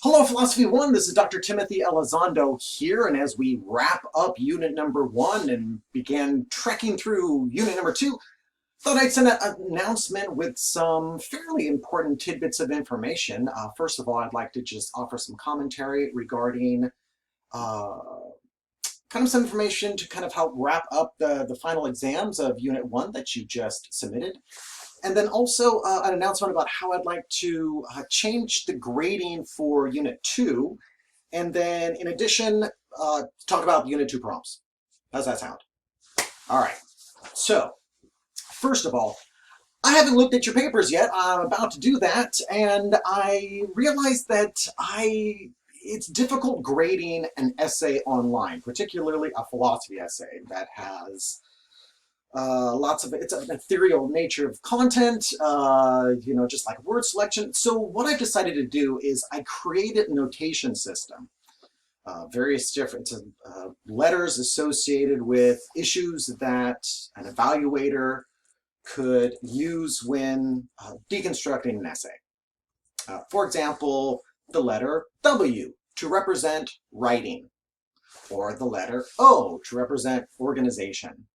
Hello, Philosophy 1. This is Dr. Timothy Elizondo here, and as we wrap up unit number 1 and begin trekking through unit number 2, thought I'd send an announcement with some fairly important tidbits of information. First of all, I'd like to just offer some commentary regarding uh, kind of some information to kind of help wrap up the final exams of unit 1 that you just submitted. And then also an announcement about how I'd like to change the grading for Unit 2. And then in addition, talk about Unit 2 prompts. How's that sound? All right. So first of all, I haven't looked at your papers yet. I'm about to do that. And I realized that it's difficult grading an essay online, particularly a philosophy essay that has lots of it's an ethereal nature of content, just like word selection. So what I've decided to do is I created a notation system, various different letters associated with issues that an evaluator could use when deconstructing an essay. For example, the letter W to represent writing, or the letter O to represent organization.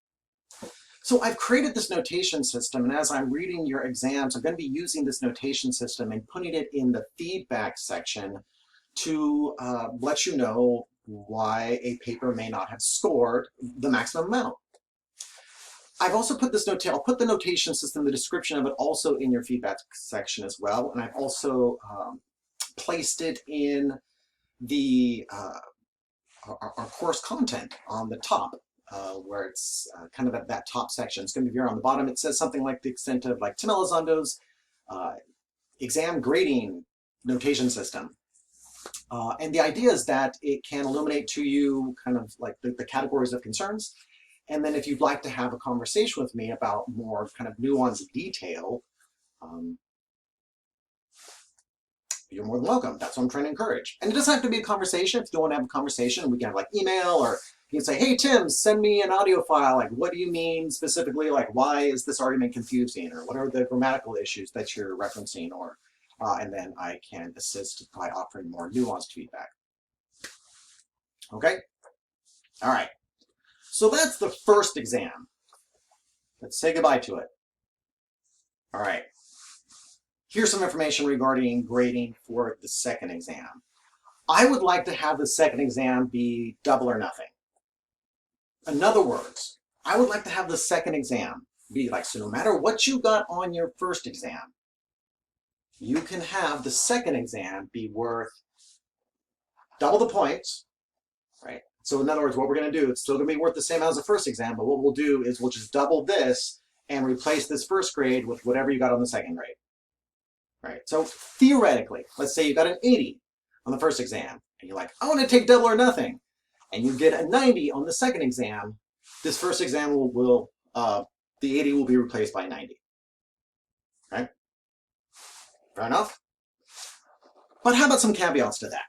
So I've created this notation system, and as I'm reading your exams, I'm going to be using this notation system and putting it in the feedback section to let you know why a paper may not have scored the maximum amount. I've also put this I'll put the notation system, the description of it, also in your feedback section as well, and I've also placed it in the our course content on the top. Where it's kind of at that top section. It's going to be here on the bottom. It says something like the extent of like Tim Elizondo's exam grading notation system. And the idea is that it can illuminate to you kind of like the categories of concerns. And then if you'd like to have a conversation with me about more kind of nuanced detail, you're more than welcome. That's what I'm trying to encourage. And it doesn't have to be a conversation. If you don't want to have a conversation, we can have like email, or you can say, hey, Tim, send me an audio file. Like, what do you mean specifically? Like, why is this argument confusing? Or what are the grammatical issues that you're referencing? Or, and then I can assist by offering more nuanced feedback. Okay? All right. So that's the first exam. Let's say goodbye to it. All right. Here's some information regarding grading for the second exam. I would like to have the second exam be double or nothing. In other words, I would like to have the second exam be like, so no matter what you got on your first exam, you can have the second exam be worth double the points, right? So in other words, what we're going to do, it's still going to be worth the same as the first exam, but what we'll do is we'll just double this and replace this first grade with whatever you got on the second grade, right? So theoretically, let's say you got an 80 on the first exam, and you're like, I want to take double or nothing, and you get a 90 on the second exam. This first exam will the 80 will be replaced by 90. Okay? Fair enough? But how about some caveats to that?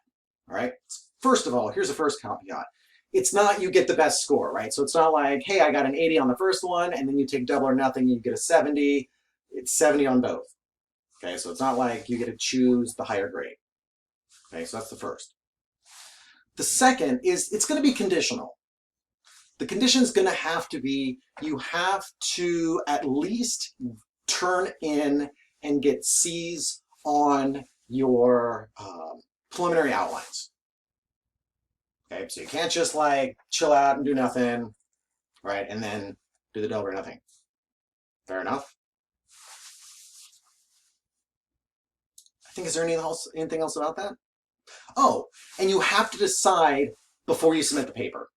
All right? First of all, here's the first caveat. It's not you get the best score, right? So it's not like, hey, I got an 80 on the first one, and then you take double or nothing, and you get a 70. It's 70 on both. Okay, so it's not like you get to choose the higher grade. Okay, so that's the first. The second is it's going to be conditional. The condition is going to have to be, you have to at least turn in and get C's on your preliminary outlines. Okay, so you can't just like chill out and do nothing, right, and then do the double or nothing. Fair enough? I think, is there anything else about that? Oh, and you have to decide before you submit the paper.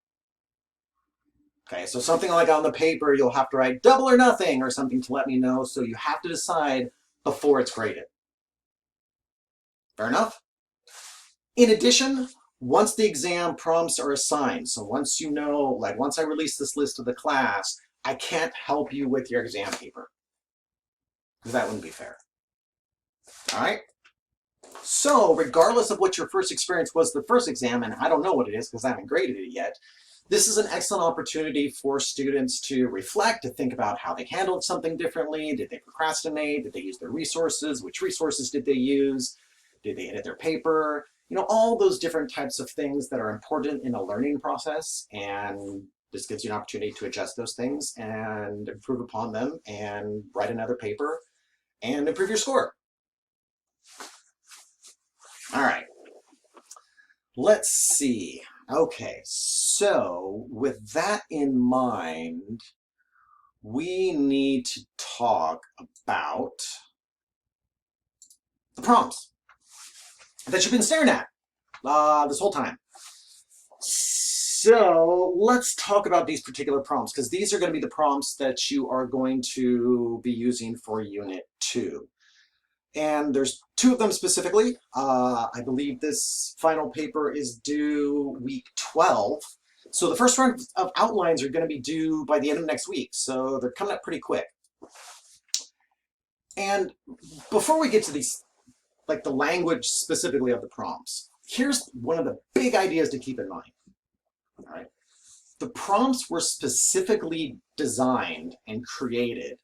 Okay, so something like on the paper, you'll have to write double or nothing or something to let me know, so you have to decide before it's graded. Fair enough? In addition, once the exam prompts are assigned, so once you know, like once I release this list to the class, I can't help you with your exam paper, because that wouldn't be fair. All right? So regardless of what your first experience was the first exam, and I don't know what it is because I haven't graded it yet, this is an excellent opportunity for students to reflect, to think about how they handled something differently. Did they procrastinate? Did they use their resources? Which resources did they use? Did they edit their paper? all those different types of things that are important in a learning process, and this gives you an opportunity to adjust those things and improve upon them and write another paper and improve your score. All right, let's see. Okay, so with that in mind, we need to talk about the prompts that you've been staring at this whole time. So let's talk about these particular prompts, because these are going to be the prompts that you are going to be using for Unit 2. And there's 2 of them specifically. I believe this final paper is due week 12. So the first round of outlines are going to be due by the end of next week. So they're coming up pretty quick. And before we get to these, like the language specifically of the prompts, here's one of the big ideas to keep in mind. All right. The prompts were specifically designed and created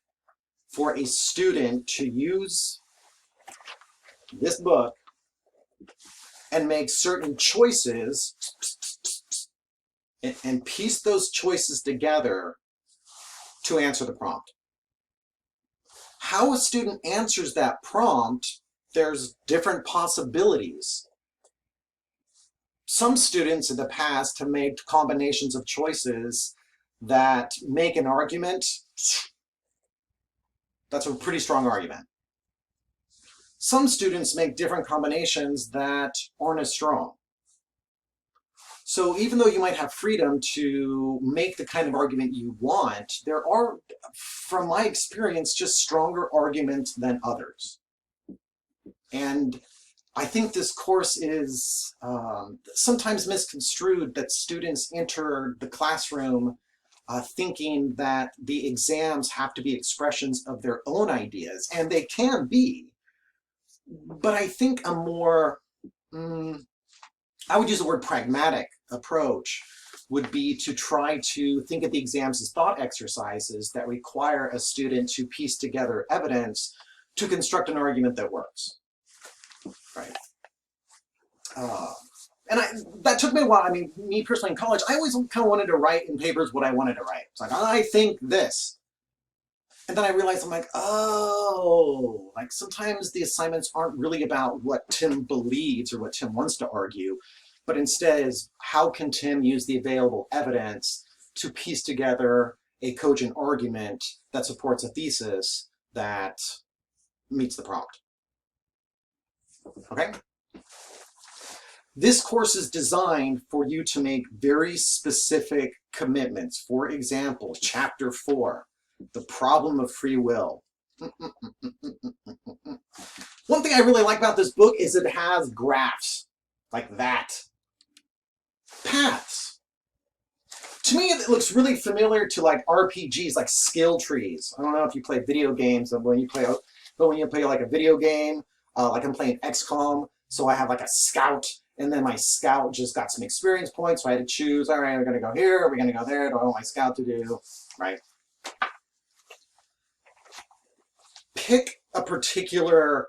for a student to use this book and make certain choices and piece those choices together to answer the prompt. How a student answers that prompt, there's different possibilities. Some students in the past have made combinations of choices that make an argument. That's a pretty strong argument. Some students make different combinations that aren't as strong. So even though you might have freedom to make the kind of argument you want, there are, from my experience, just stronger arguments than others. And I think this course is sometimes misconstrued, that students enter the classroom thinking that the exams have to be expressions of their own ideas, and they can be. But I think a more, I would use the word pragmatic approach would be to try to think of the exams as thought exercises that require a student to piece together evidence to construct an argument that works. Right. And that took me a while. I mean, me personally in college, I always kind of wanted to write in papers what I wanted to write. It's like, I think this. And then I realized, I'm like, oh, like sometimes the assignments aren't really about what Tim believes or what Tim wants to argue, but instead is how can Tim use the available evidence to piece together a cogent argument that supports a thesis that meets the prompt. Okay? This course is designed for you to make very specific commitments. For example, Chapter 4. The problem of free will. One thing I really like about this book is it has graphs like that. Paths. To me, it looks really familiar to like RPGs, like skill trees. I don't know if you play video games, but when you play like a video game, like I'm playing XCOM, so I have like a scout, and then my scout just got some experience points, so I had to choose, all right, we're going to go here, we're going to go there, do I want my scout to do, right? Pick a particular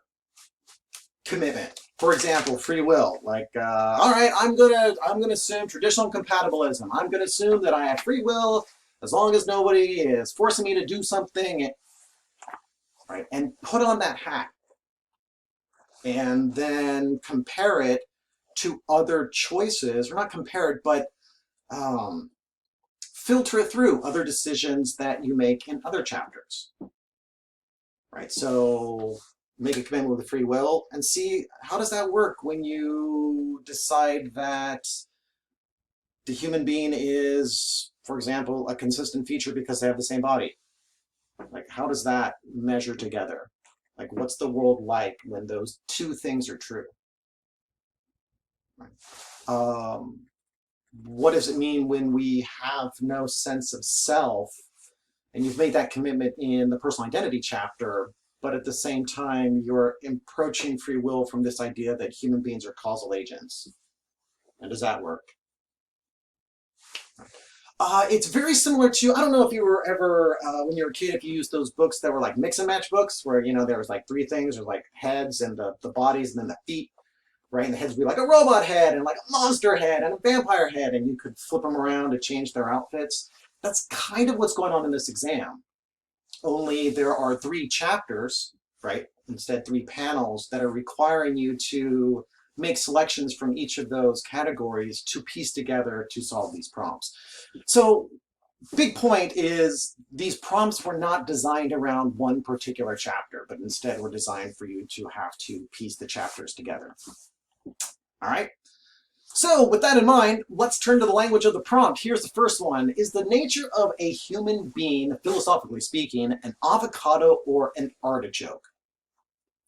commitment. For example, free will. Like, all right, I'm gonna assume traditional compatibilism. I'm gonna assume that I have free will as long as nobody is forcing me to do something. Right, and put on that hat, and then compare it to other choices, or not compare it, but filter it through other decisions that you make in other chapters. Right, so make a commitment with free will and see how does that work when you decide that the human being is, for example, a consistent feature because they have the same body. Like, how does that measure together? Like, what's the world like when those two things are true? Right. What does it mean when we have no sense of self? And you've made that commitment in the personal identity chapter, but at the same time, you're approaching free will from this idea that human beings are causal agents. And does that work? It's very similar to, I don't know if you were ever, when you were a kid, if you used those books that were like mix and match books, where, you know, there was like 3 things, there's like heads and the bodies and then the feet. right? And the heads would be like a robot head and like a monster head and a vampire head, and you could flip them around to change their outfits. That's kind of what's going on in this exam. Only there are 3 chapters, right? Instead, 3 panels that are requiring you to make selections from each of those categories to piece together to solve these prompts. So big point is these prompts were not designed around one particular chapter, but instead were designed for you to have to piece the chapters together. All right. So with that in mind, let's turn to the language of the prompt. Here's the first one. Is the nature of a human being, philosophically speaking, an avocado or an artichoke?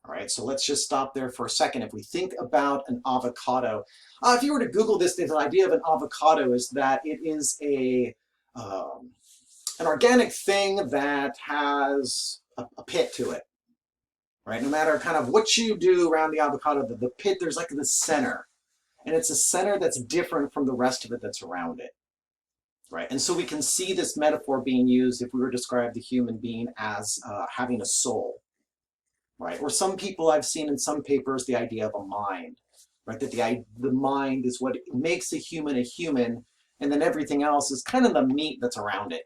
All right, so let's just stop there for a second. If we think about an avocado, if you were to Google this, the idea of an avocado is that it is an organic thing that has a pit to it, right? No matter kind of what you do around the avocado, the pit, there's like the center. And it's a center that's different from the rest of it that's around it, right? And so we can see this metaphor being used if we were to describe the human being as having a soul, right? Or some people I've seen in some papers the idea of a mind, right? That the mind is what makes a human, and then everything else is kind of the meat that's around it.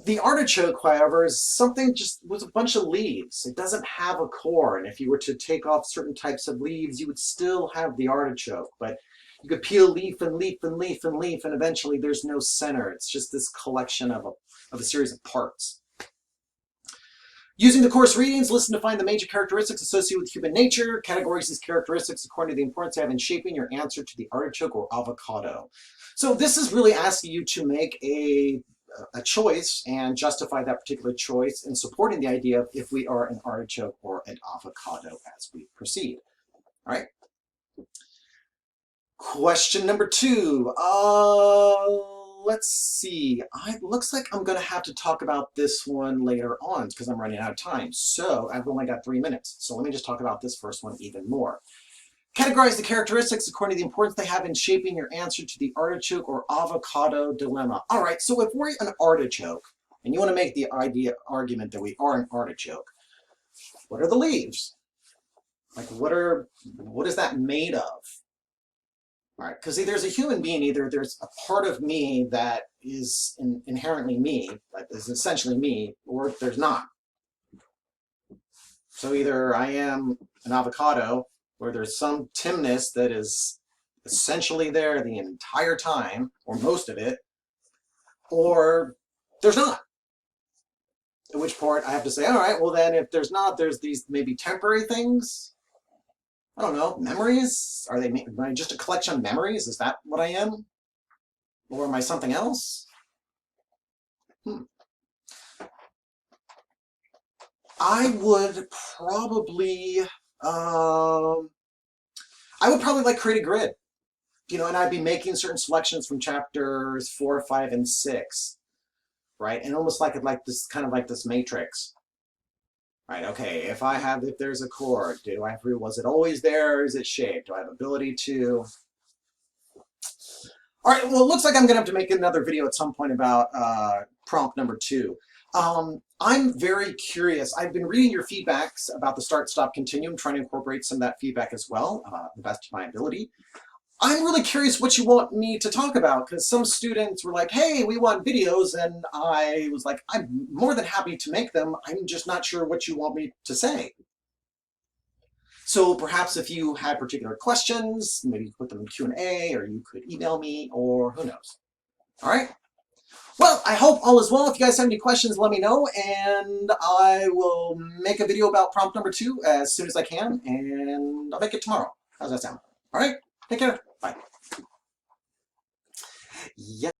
The artichoke, however, is something just with a bunch of leaves. It doesn't have a core, and if you were to take off certain types of leaves, you would still have the artichoke, but you could peel leaf and leaf and leaf and leaf, and eventually there's no center. It's just this collection of a series of parts. Using the course readings, listen to find the major characteristics associated with human nature. Categorize these characteristics according to the importance they have in shaping your answer to the artichoke or avocado. So this is really asking you to make a choice and justify that particular choice and supporting the idea of if we are an artichoke or an avocado as we proceed. All right. Question number 2. Let's see. It looks like I'm going to have to talk about this one later on because I'm running out of time. So I've only got 3 minutes. So let me just talk about this first one even more. Categorize the characteristics according to the importance they have in shaping your answer to the artichoke or avocado dilemma. All right, so if we're an artichoke, and you want to make the argument that we are an artichoke, what are the leaves? Like, what is that made of? All right, because there's a human being, either there's a part of me that is inherently me, that is essentially me, or there's not. So either I am an avocado, where there's some Timness that is essentially there the entire time, or most of it, or there's not. At which point I have to say, all right, well then if there's not, there's these maybe temporary things. I don't know, memories? Am I just a collection of memories? Is that what I am? Or am I something else? I would probably like create a grid, and I'd be making certain selections from chapters 4, 5, and 6, right? And almost like this kind of like this matrix, right? Okay, if there's a core, was it always there? Or is it shaped? Do I have ability to? All right, well, it looks like I'm gonna have to make another video at some point about prompt number 2. I'm very curious. I've been reading your feedbacks about the start, stop, continue. I'm trying to incorporate some of that feedback as well, the best of my ability. I'm really curious what you want me to talk about, because some students were like, hey, we want videos, and I was like, I'm more than happy to make them. I'm just not sure what you want me to say. So perhaps if you had particular questions, maybe you could put them in Q&A, or you could email me, or who knows. All right. Well, I hope all is well. If you guys have any questions, let me know, and I will make a video about prompt number 2 as soon as I can, and I'll make it tomorrow. How's that sound? All right, take care. Bye. Yeah.